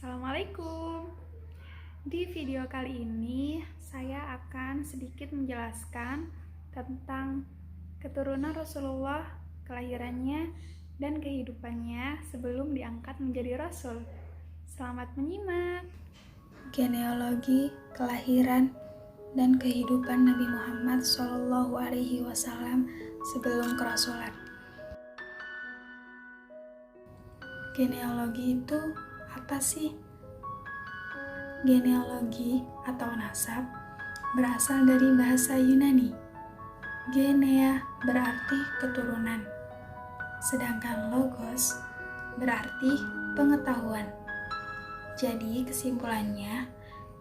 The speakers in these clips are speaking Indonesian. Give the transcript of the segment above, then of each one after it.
Assalamualaikum. Di video kali ini saya akan sedikit menjelaskan tentang keturunan Rasulullah, kelahirannya dan kehidupannya sebelum diangkat menjadi Rasul. Selamat menyimak. Genealogi, kelahiran, dan kehidupan Nabi Muhammad SAW sebelum kerasulan. Genealogi itu apa sih? Genealogi atau nasab berasal dari bahasa Yunani. Genea berarti keturunan, sedangkan logos berarti pengetahuan. Jadi kesimpulannya,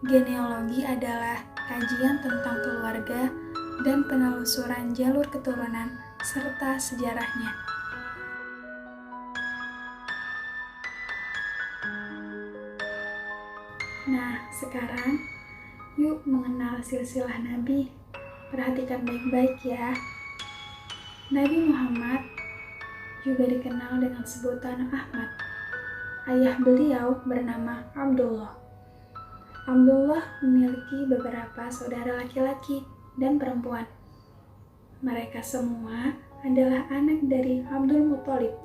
genealogi adalah kajian tentang keluarga dan penelusuran jalur keturunan serta sejarahnya. Nah, sekarang yuk mengenal silsilah Nabi. Perhatikan baik-baik ya. Nabi Muhammad juga dikenal dengan sebutan Ahmad. Ayah beliau bernama Abdullah. Abdullah memiliki beberapa saudara laki-laki dan perempuan. Mereka semua adalah anak dari Abdul Muthalib,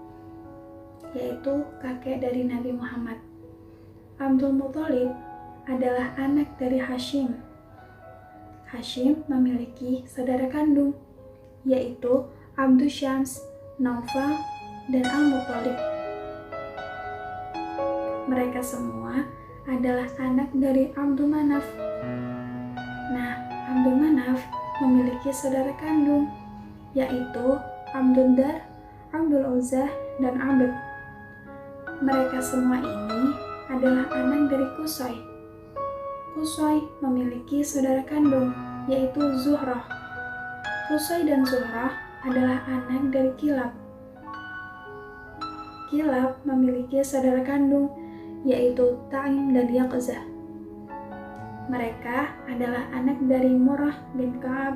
yaitu kakek dari Nabi Muhammad. Abdul Muthalib adalah anak dari Hashim. Hashim memiliki saudara kandung, yaitu Abdus Syams, Naufal, dan Al-Muthalib. Mereka semua adalah anak dari Abdul Manaf. Nah, Abdul Manaf memiliki saudara kandung, yaitu Abdul Dar, Abdul Uzzah, dan Abd. Mereka semua ini adalah anak dari Qusay. Qusay memiliki saudara kandung, yaitu Zuhrah. Qusay dan Zuhrah adalah anak dari Kilab. Kilab memiliki saudara kandung, yaitu Ta'im dan Yaqzah. Mereka adalah anak dari Murrah bin Ka'ab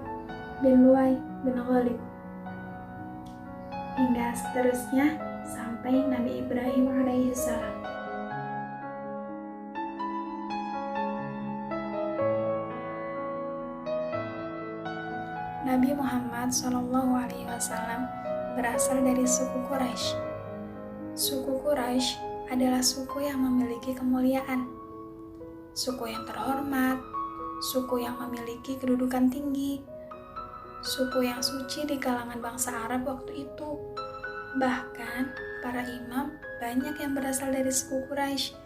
bin Luay bin Ghalib. Hingga seterusnya sampai Nabi Ibrahim alaihissalam. Nabi Muhammad SAW berasal dari suku Quraisy. Suku Quraisy adalah suku yang memiliki kemuliaan, suku yang terhormat, suku yang memiliki kedudukan tinggi, suku yang suci di kalangan bangsa Arab waktu itu. Bahkan para imam banyak yang berasal dari suku Quraisy.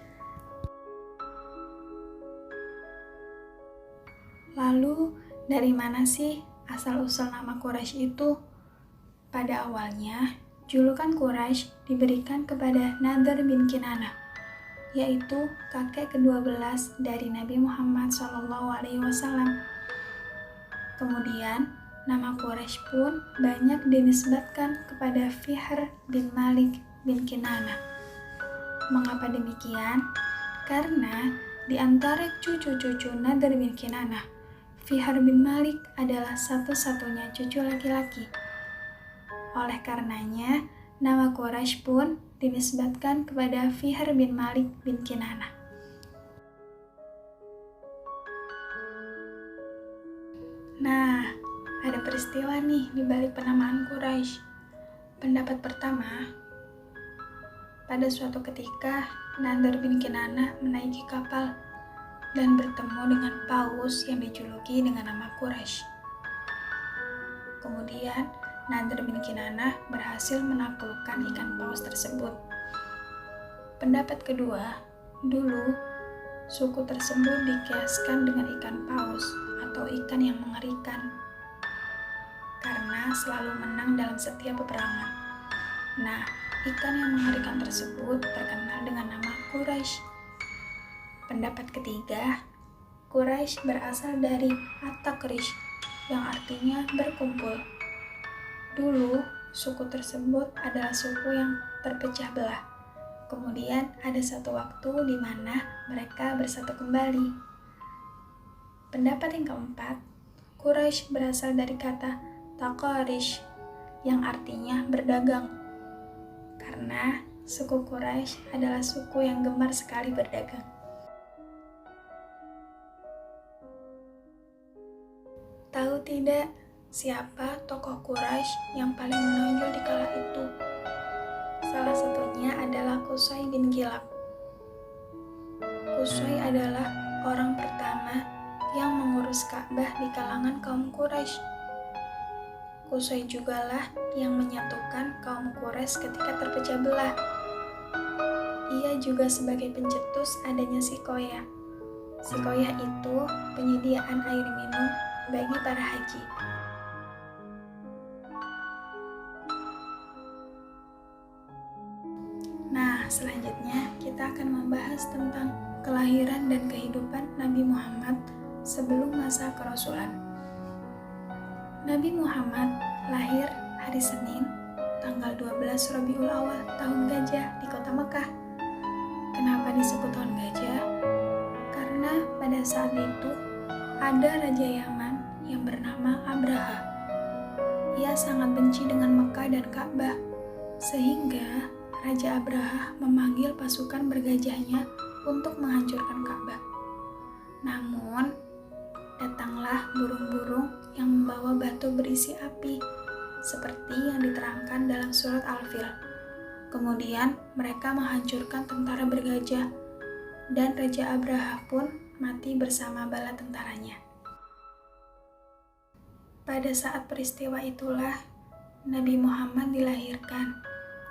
Lalu dari mana sih asal-usul nama Quraisy itu? Pada awalnya, julukan Quraisy diberikan kepada Nadhr bin Kinanah, yaitu kakek ke-12 dari Nabi Muhammad SAW. Kemudian, nama Quraisy pun banyak dinisbatkan kepada Fihr bin Malik bin Kinanah. Mengapa demikian? Karena di antara cucu-cucu Nadhr bin Kinanah, Fihr bin Malik adalah satu-satunya cucu laki-laki. Oleh karenanya, nama Quraisy pun dinisbatkan kepada Fihr bin Malik bin Kinanah. Nah, ada peristiwa nih di balik penamaan Quraisy. Pendapat pertama, pada suatu ketika Nadhr bin Kinanah menaiki kapal dan bertemu dengan paus yang dijuluki dengan nama Quraisy. Kemudian, Nadhr bin Kinanah berhasil menaklukkan ikan paus tersebut. Pendapat kedua, dulu suku tersebut dikiaskan dengan ikan paus atau ikan yang mengerikan karena selalu menang dalam setiap peperangan. Nah, ikan yang mengerikan tersebut terkenal dengan nama Quraisy. Pendapat ketiga, Quraisy berasal dari At-Takrish yang artinya berkumpul. Dulu, suku tersebut adalah suku yang terpecah belah. Kemudian ada satu waktu di mana mereka bersatu kembali. Pendapat yang keempat, Quraisy berasal dari kata Taqarish yang artinya berdagang. Karena suku Quraisy adalah suku yang gemar sekali berdagang. Tahu tidak siapa tokoh Quraisy yang paling menonjol di kala itu? Salah satunya adalah Qusay bin Kilab. Qusay adalah orang pertama yang mengurus Ka'bah di kalangan kaum Quraisy. Qusay jugalah yang menyatukan kaum Quraisy ketika terpecah belah. Ia juga sebagai pencetus adanya Sikoyah. Sikoyah itu penyediaan air minum bagi para haji. Nah, selanjutnya kita akan membahas tentang kelahiran dan kehidupan Nabi Muhammad sebelum masa kerasulan. Nabi Muhammad lahir hari Senin, tanggal 12 Rabiul Awal tahun Gajah di kota Mekah. Kenapa disebut tahun Gajah? Karena pada saat itu ada Raja Yaman yang bernama Abraha. Ia sangat benci dengan Mekah dan Ka'bah, sehingga Raja Abraha memanggil pasukan bergajahnya untuk menghancurkan Ka'bah. Namun, datanglah burung-burung yang membawa batu berisi api, seperti yang diterangkan dalam surat Al-Fil. Kemudian, mereka menghancurkan tentara bergajah, dan Raja Abraha pun mati bersama bala tentaranya. Pada saat peristiwa itulah, Nabi Muhammad dilahirkan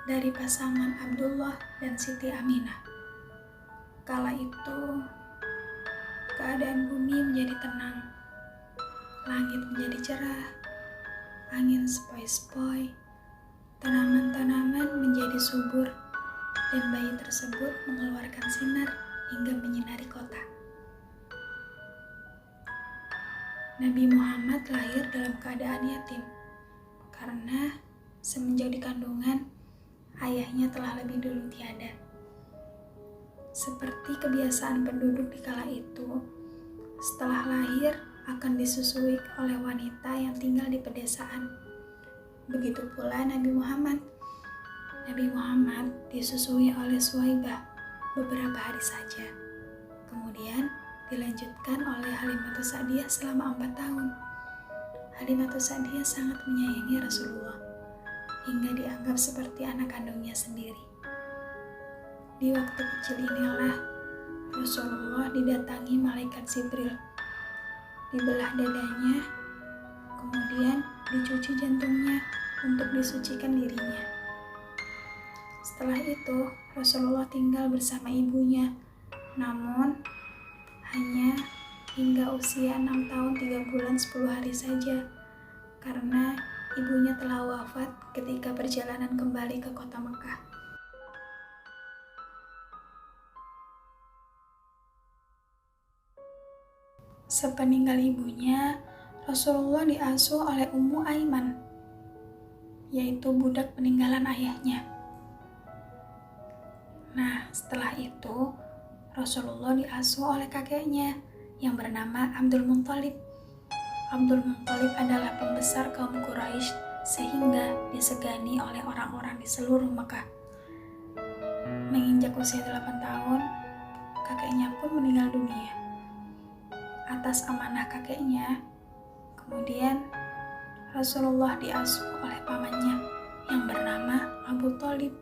dari pasangan Abdullah dan Siti Aminah. Kala itu, keadaan bumi menjadi tenang, langit menjadi cerah, angin sepoi-sepoi, tanaman-tanaman menjadi subur, dan bayi tersebut mengeluarkan sinar hingga menyinari kota. Nabi Muhammad lahir dalam keadaan yatim, karena semenjak di kandungan, ayahnya telah lebih dulu tiada. Seperti kebiasaan penduduk di kala itu, setelah lahir akan disusui oleh wanita yang tinggal di pedesaan. Begitu pula Nabi Muhammad. Nabi Muhammad disusui oleh Suwaibah beberapa hari saja. Kemudian dilanjutkan oleh Halimatus Sa'diyah selama 4 tahun. Halimatus Sa'diyah sangat menyayangi Rasulullah, hingga dianggap seperti anak kandungnya sendiri. Di waktu kecil inilah Rasulullah didatangi malaikat Jibril. Dibelah dadanya, kemudian dicuci jantungnya untuk disucikan dirinya. Setelah itu, Rasulullah tinggal bersama ibunya, namun hanya hingga usia 6 tahun 3 bulan 10 hari saja, karena ibunya telah wafat ketika perjalanan kembali ke kota Mekah. Sepeninggal ibunya, Rasulullah diasuh oleh Ummu Aiman, yaitu budak peninggalan ayahnya. Nah, setelah itu, Rasulullah diasuh oleh kakeknya yang bernama Abdul Muthalib. Abdul Muthalib adalah pembesar kaum Quraisy, sehingga disegani oleh orang-orang di seluruh Mekah. Menginjak usia 8 tahun, kakeknya pun meninggal dunia. Atas amanah kakeknya, kemudian Rasulullah diasuh oleh pamannya yang bernama Abu Thalib.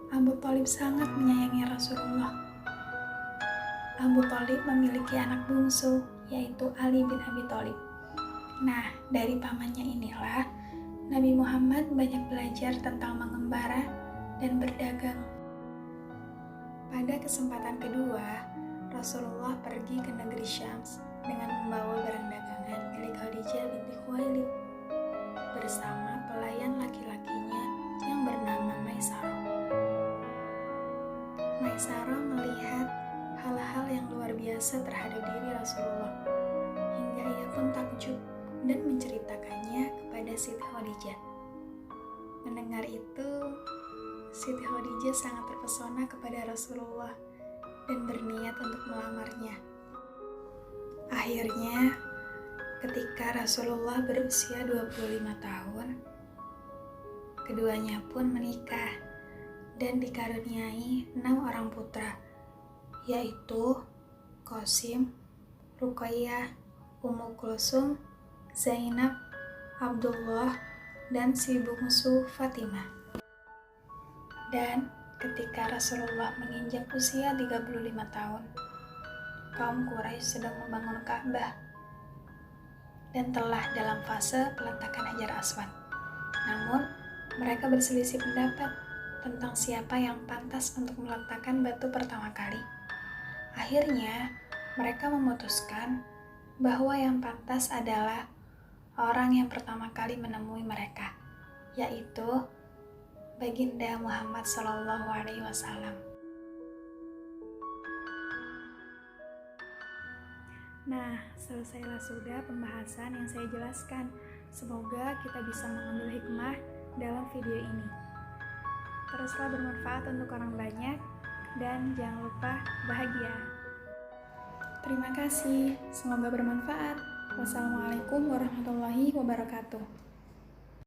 Abu Thalib sangat menyayangi Rasulullah. Abu Thalib memiliki anak bungsu, yaitu Ali bin Abi Thalib. Nah, dari pamannya inilah Nabi Muhammad banyak belajar tentang mengembara dan berdagang. Pada kesempatan kedua, Rasulullah pergi ke negeri Syams dengan membawa barang dagangan milik Khadijah binti Khuwailid bersama pelayan laki-lakinya yang bernama Maisarah. Maisarah melihat hal-hal yang luar biasa terhadap diri Rasulullah, hingga ia pun takjub dan menceritakannya kepada Siti Khadijah. Mendengar itu, Siti Khadijah sangat terpesona kepada Rasulullah dan berniat untuk melamarnya. Akhirnya, ketika Rasulullah berusia 25 tahun, keduanya pun menikah dan dikaruniai 6 orang putra, yaitu Qasim, Ruqayyah, Ummu Kulsum, Zainab, Abdullah, dan si bungsu Fatimah. Dan ketika Rasulullah menginjak usia 35 tahun, kaum Quraisy sedang membangun Ka'bah dan telah dalam fase peletakan Hajar Aswad. Namun, mereka berselisih pendapat tentang siapa yang pantas untuk meletakkan batu pertama kali. Akhirnya, mereka memutuskan bahwa yang pantas adalah orang yang pertama kali menemui mereka, yaitu Baginda Muhammad SAW. Nah, selesailah sudah pembahasan yang saya jelaskan. Semoga kita bisa mengambil hikmah dalam video ini. Teruslah bermanfaat untuk orang banyak, dan jangan lupa bahagia. Terima kasih, semoga bermanfaat. Wassalamualaikum warahmatullahi wabarakatuh.